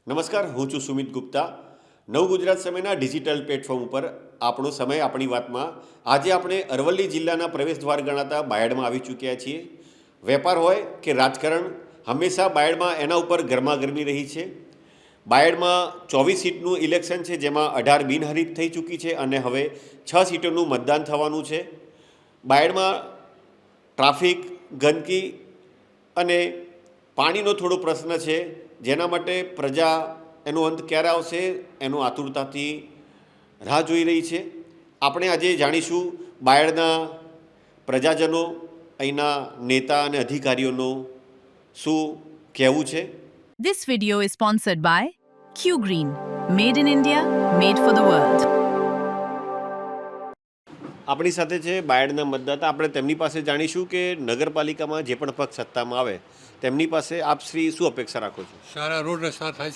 નમસ્કાર, હું છું સુમિત ગુપ્તા. નવ ગુજરાત સમયના ડિજિટલ પ્લેટફોર્મ ઉપર આપણો સમય આપણી વાતમાં આજે આપણે અરવલ્લી જિલ્લાના પ્રવેશદ્વાર ગણાતા બાયડમાં આવી ચૂક્યા છીએ. વેપાર હોય કે રાજકારણ, હંમેશા બાયડમાં એના ઉપર ગરમાગરમી રહી છે. બાયડમાં 24 સીટનું ઇલેક્શન છે, જેમાં 18 બિનહરીફ થઈ ચૂકી છે અને હવે 6 સીટોનું મતદાન થવાનું છે. બાયડમાં ટ્રાફિક, ગંદકી અને પાણીનો થોડો પ્રશ્ન છે, જેના માટે પ્રજા એનો અંત ક્યારે આવશે એનો આતુરતાથી રાહ જોઈ રહી છે. આપણે આજે જાણીશું બાયડના પ્રજાજનો, અહીંના નેતા અને અધિકારીઓનું શું કહેવું છે. This video is sponsored by Q Green, made in India, made for the world. આપણી સાથે છે બાયડના મતદાતા. આપણે તેમની પાસે જાણીશું કે નગરપાલિકામાં જે પણ પક્ષ સત્તામાં આવે તેમની પાસે આપ શ્રી શું અપેક્ષા રાખો છો? સારા રોડ રસ્તા થાય,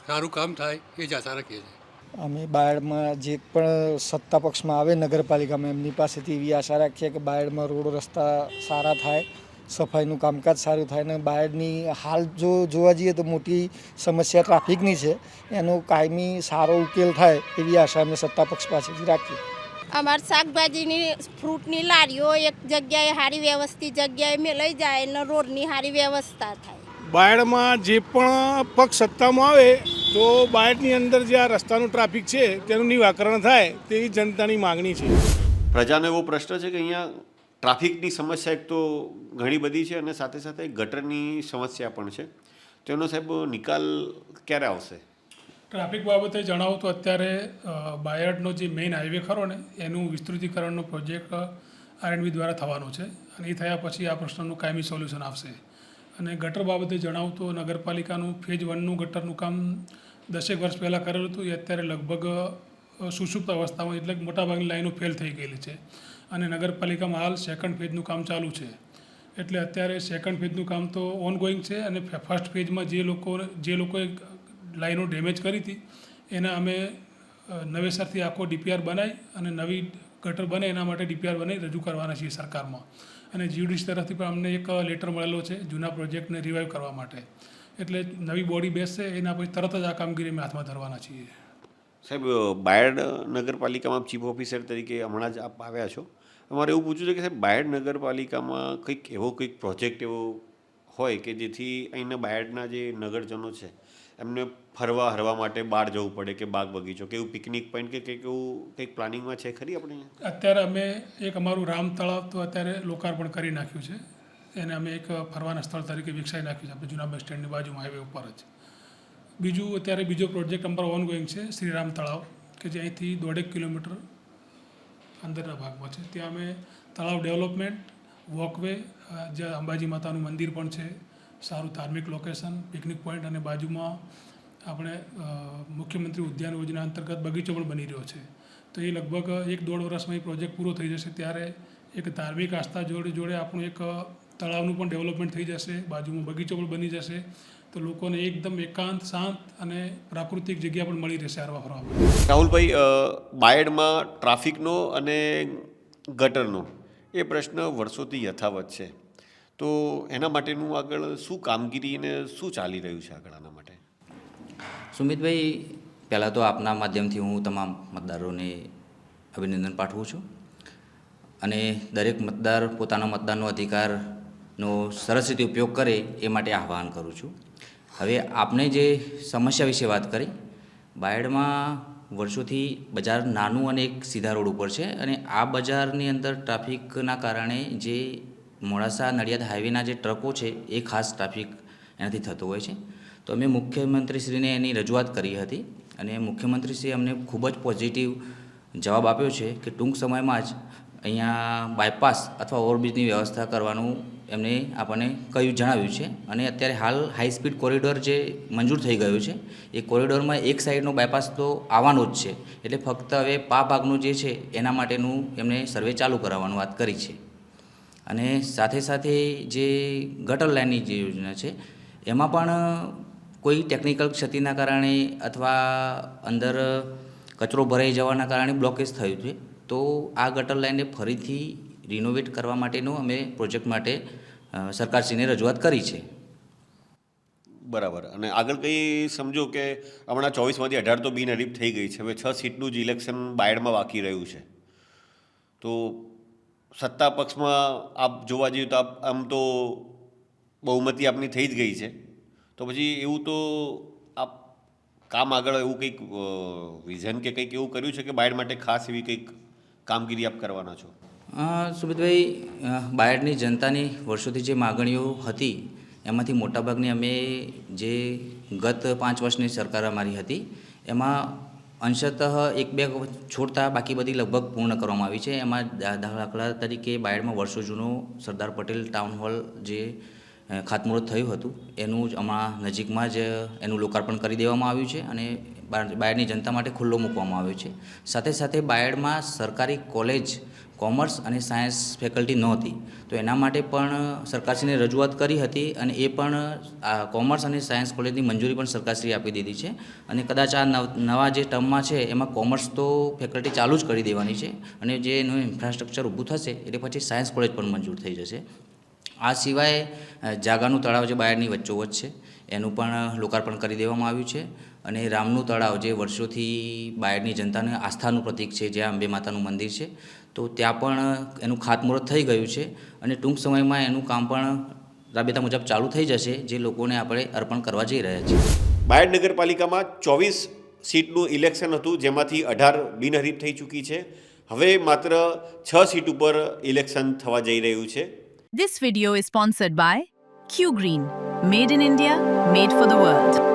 સારું કામ થાય એ જ આશા રાખીએ છીએ. અમે બાયડમાં જે પણ સત્તા પક્ષમાં આવે નગરપાલિકામાં એમની પાસેથી એવી આશા રાખીએ કે બાયડમાં રોડ રસ્તા સારા થાય, સફાઈનું કામકાજ સારું થાય. ને બાયડની હાલ જો જોવા જઈએ તો મોટી સમસ્યા ટ્રાફિકની છે, એનો કાયમી સારો ઉકેલ થાય એવી આશા અમે સત્તા પક્ષ પાસેથી રાખીએ. અમારે શાકભાજીની ફ્રૂટની લારીઓ એક જગ્યાએ સારી વ્યવસ્થિત જગ્યાએ મેળાઈ જાય અને રોડની સારી વ્યવસ્થા થાય. બાયડમાં જે પણ પક્ષ સત્તામાં આવે તો બાયડની અંદર જે આ રસ્તાનું ટ્રાફિક છે તેનું નિરાકરણ થાય તેવી જનતાની માગણી છે. પ્રજાનો એવો પ્રશ્ન છે કે અહીંયા ટ્રાફિકની સમસ્યા એક તો ઘણી બધી છે અને સાથે સાથે ગટરની સમસ્યા પણ છે. તેનો સાહેબ નિકાલ ક્યારે આવશે? ટ્રાફિક બાબતે જણાવું તો અત્યારે બાયડનો જે મેઇન હાઈવે ખરો ને એનું વિસ્તૃતિકરણનો પ્રોજેક્ટ આરએનબી દ્વારા થવાનો છે અને એ થયા પછી આ પ્રશ્નનું કાયમી સોલ્યુશન આવશે. અને ગટર બાબતે જણાવું તો નગરપાલિકાનું ફેઝ 1નું ગટરનું કામ 10 વર્ષ પહેલાં કરેલું હતું. એ અત્યારે લગભગ સુષુપ્ત અવસ્થામાં, એટલે મોટાભાગની લાઈનો ફેલ થઈ ગયેલી છે અને નગરપાલિકામાં હાલ સેકન્ડ ફેઝનું કામ ચાલુ છે. એટલે અત્યારે સેકન્ડ ફેઝનું કામ તો ઓનગોઈંગ છે અને ફર્સ્ટ ફેઝમાં જે લોકોએ લાઈનો ડેમેજ કરી હતી એના અમે નવેસરથી આખો ડીપીઆર બનાવી અને નવી ગટર બને એના માટે ડીપીઆર બનાવી રજૂ કરવાના છીએ સરકારમાં. અને જીયુડીસી તરફથી પણ અમને એક લેટર મળેલો છે જૂના પ્રોજેક્ટને રિવાઇવ કરવા માટે. એટલે નવી બોડી બેસશે એના પછી તરત જ આ કામગીરી અમે હાથમાં ધરવાના છીએ. સાહેબ, બાયડ નગરપાલિકામાં ચીફ ઓફિસર તરીકે હમણાં જ આપ આવ્યા છો. અમારે એવું પૂછવું છે કે સાહેબ, બાયડ નગરપાલિકામાં કંઈક પ્રોજેક્ટ એવો હોય કે જેથી અહીંના બાયડના જે નગરજનો છે એમને હરવા માટે બહાર જવું પડે કે બાગ બગીચો કે એવું પિકનિક પોઈન્ટ કે કંઈક પ્લાનિંગમાં છે ખરી આપણે? અત્યારે અમે એક અમારું રામ તળાવ તો અત્યારે લોકાર્પણ કરી નાખ્યું છે. એને અમે એક ફરવાના સ્થળ તરીકે વિકસાવી નાખ્યું છે આપણે જૂના બસ સ્ટેન્ડની બાજુમાં હાઈવે ઉપર જ. બીજો પ્રોજેક્ટ અમારો ઓનગોઈંગ છે શ્રીરામ તળાવ, કે જે અહીંથી 1.5 કિલોમીટર અંદરના ભાગમાં છે. ત્યાં અમે તળાવ ડેવલપમેન્ટ, વોકવે, જ્યાં અંબાજી માતાનું મંદિર પણ છે, સારું ધાર્મિક લોકેશન, પિકનિક પોઈન્ટ અને બાજુમાં આપણે મુખ્યમંત્રી ઉદ્યાન યોજના અંતર્ગત બગીચો પણ બની રહ્યો છે. તો એ લગભગ 1-1.5 વર્ષમાં એ પ્રોજેક્ટ પૂરો થઈ જશે ત્યારે એક ધાર્મિક આસ્થા જોડે આપણું એક તળાવનું પણ ડેવલપમેન્ટ થઈ જશે, બાજુમાં બગીચો પણ બની જશે. તો લોકોને એકદમ એકાંત, શાંત અને પ્રાકૃતિક જગ્યા પણ મળી રહેશે હરવા ફરવા માટે. રાહુલભાઈ, બાયડમાં ટ્રાફિકનો અને ગટરનો એ પ્રશ્ન વર્ષોથી યથાવત છે, તો એના માટેનું આગળ શું કામગીરી અને શું ચાલી રહ્યું છે આગળ આના માટે? સુમિતભાઈ, પહેલાં તો આપના માધ્યમથી હું તમામ મતદારોને અભિનંદન પાઠવું છું અને દરેક મતદાર પોતાના મતદાનનો અધિકારનો સરસ રીતે ઉપયોગ કરે એ માટે આહ્વાન કરું છું. હવે આપને જે સમસ્યા વિશે વાત કરી, બાયડમાં વર્ષોથી બજાર નાનું અને એક સીધા રોડ ઉપર છે અને આ બજારની અંદર ટ્રાફિકના કારણે જે મોડાસા નડિયાદ હાઈવેના જે ટ્રકો છે એ ખાસ ટ્રાફિક એનાથી થતો હોય છે. તો અમે મુખ્યમંત્રીશ્રીને એની રજૂઆત કરી હતી અને મુખ્યમંત્રીશ્રીએ અમને ખૂબ જ પોઝિટિવ જવાબ આપ્યો છે કે ટૂંક સમયમાં જ અહીંયા બાયપાસ અથવા ઓવરબ્રિજની વ્યવસ્થા કરવાનું એમને આપણને જણાવ્યું છે. અને અત્યારે હાલ હાઈ સ્પીડ કોરિડોર જે મંજૂર થઈ ગયું છે એ કોરિડોરમાં એક સાઈડનો બાયપાસ તો આવવાનો જ છે. એટલે ફક્ત હવે ભાગનું જે છે એના માટેનું એમને સર્વે ચાલુ કરાવવાની વાત કરી છે. અને સાથે સાથે જે ગટર લાઇનની જે યોજના છે એમાં પણ કોઈ ટેકનિકલ ક્ષતિના કારણે અથવા અંદર કચરો ભરાઈ જવાના કારણે બ્લોકેજ થયું છે. તો આ ગટર લાઇનને ફરીથી રિનોવેટ કરવા માટેનો અમે પ્રોજેક્ટ માટે સરકારશ્રીને રજૂઆત કરી છે. બરાબર. અને આગળ કંઈ સમજો કે હમણાં 24માંથી 18 તો બિનહરીફ થઈ ગઈ છે, હવે 6 સીટનું જ ઇલેક્શન બાયડમાં બાકી રહ્યું છે. તો સત્તા પક્ષમાં આપ જોવા જઈએ તો આમ તો બહુમતી આપની થઈ જ ગઈ છે, તો પછી એવું તો આપ કામ આગળ એવું કંઈક વિઝન કે કંઈક એવું કર્યું છે કે બાયડ માટે ખાસ એવી કંઈક કામગીરી આપ કરવાના છો? સુમિતભાઈ, બાયડની જનતાની વર્ષોથી જે માગણીઓ હતી એમાંથી મોટાભાગની અમે જે ગત 5 વર્ષની સરકાર અમારી હતી એમાં અંશતઃ 1-2 છોડતા બાકી બધી લગભગ પૂર્ણ કરવામાં આવી છે. એમાં દાખલા તરીકે બાયડમાં વર્ષો જૂનું સરદાર પટેલ ટાઉન હોલ જે ખાતમુહૂર્ત થયું હતું એનું જ હમણાં નજીકમાં જ એનું લોકાર્પણ કરી દેવામાં આવ્યું છે અને બાયડની જનતા માટે ખુલ્લો મૂકવામાં આવ્યો છે. સાથે સાથે બાયડમાં સરકારી કોલેજ કોમર્સ અને સાયન્સ ફેકલ્ટી નહોતી, તો એના માટે પણ સરકારશ્રીને રજૂઆત કરી હતી અને એ પણ કોમર્સ અને સાયન્સ કોલેજની મંજૂરી પણ સરકારશ્રીએ આપી દીધી છે. અને કદાચ આ નવા જે ટર્મમાં છે એમાં કોમર્સ તો ફેકલ્ટી ચાલુ જ કરી દેવાની છે અને જે એનું ઇન્ફ્રાસ્ટ્રક્ચર ઊભું થશે એટલે પછી સાયન્સ કોલેજ પણ મંજૂર થઈ જશે. આ સિવાય જાગાનું તળાવ જે બાયડની વચ્ચોવચ્ચ છે એનું પણ લોકાર્પણ કરી દેવામાં આવ્યું છે અને રામનું તળાવ જે વર્ષોથી બાયડની જનતાને આસ્થાનું પ્રતીક છે, જ્યાં અંબે માતાનું મંદિર છે, તો ત્યાં પણ એનું ખાતમુહૂર્ત થઈ ગયું છે અને ટૂંક સમયમાં એનું કામ પણ રાબેતા મુજબ ચાલુ થઈ જશે, જે લોકોને આપણે અર્પણ કરવા જઈ રહ્યા છીએ. બાયડ નગરપાલિકામાં 24 સીટનું ઇલેક્શન હતું, જેમાંથી 18 બિનહરીફ થઈ ચૂકી છે. હવે માત્ર 6 સીટ ઉપર ઇલેક્શન થવા જઈ રહ્યું છે. This video is sponsored by Q Green, made in India, made for the world.